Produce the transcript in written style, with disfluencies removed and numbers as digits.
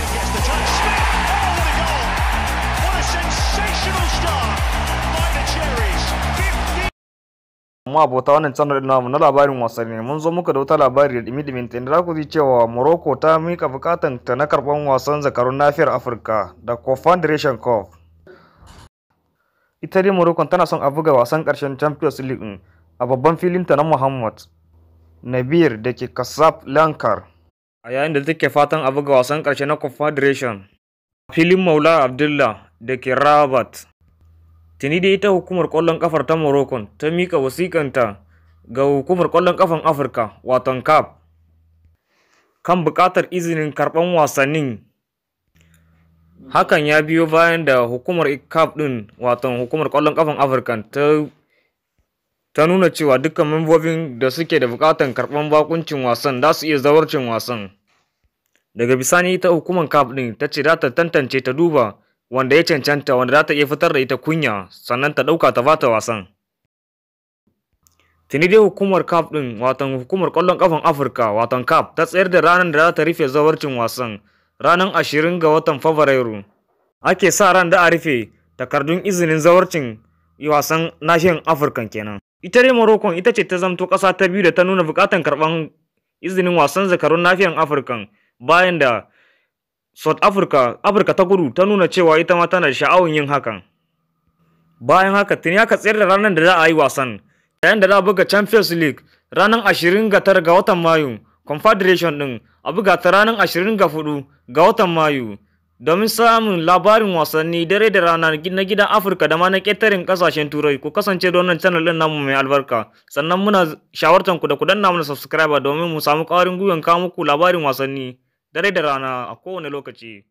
Gets the touch. Oh, what a goal! What a sensational start by the Cherries. 50. Amma abota wannan channel namu na labarin wasanni mun zo muka da wata labari da dimi-dimin ta inda za ku ji cewa Morocco ta mika bukatan ta na karban wasan zakarun nafiyar Afirka da Confederation Cup. Ita dai Morocco tana son a buga wasan karshen Champions League din a babban filin ta na Mohammed Nabir da ke Casablanca, a yayin da take fatan a buga wasan karshe na Confederation a filin Maula Abdullah da ke Rabat. Tuni dai ita hukumar ƙwallon ƙafar ta Morocco ta mika wasikanta ga hukumar ƙwallon ƙafan Afirka waton CAF kan buƙatar izinin karɓan wasannin. Hakan ya biyo bayan da hukumar CAF ɗin waton hukumar ƙwallon ƙafan Afirka ta nuna cewa dukkan membobin da suke da buƙatar karɓan bakuncin wasan za su iya zawarcin wasan. Daga bisani ita hukumar CAF ɗin ta ce za ta tantance ta duba wanda ya cancanta, wanda za ta iya fitar da ita kunya sannan ta ɗauka ta bata wasan. Tuni dai hukumar CAF ɗin watan hukumar ƙwallon ƙafan Afirka watan CAF ta tsayar da ranar da za ta rufe zawarcin wasan ranar 20 ga watan Fabrairu. Ake sa ran da a rufe takardun izinin zawarcin wasan nahiyar Afirka kenan. Ita dai Morocco ita ce ta zamto ƙasa ta biyu da ta nuna buƙatar karɓan izinin wasan zakarun nahiyar Afirka bayan da South Africa, Afirka ta Kudu ta nuna cewa ita ma tana da sha'awar yin hakan. Bayan haka tuni aka tsayar da ranar da za a yi wasan, yayin da za a buga Champions League ranar 29 ga watan Mayu, Confederation din a buga ta ranar 24 ga watan Mayu. Domin samun labarin wasanni dare da rana na gidan Afirka da ma na ƙetaren ƙasashen Turai, ku kasance da wannan channel din namu mai albarka. Sannan muna shawartar ku da ku danna mana subscriber domin mu samu ƙwarin gwiwan kawo muku labarin wasanni dare da rana a kowane lokaci.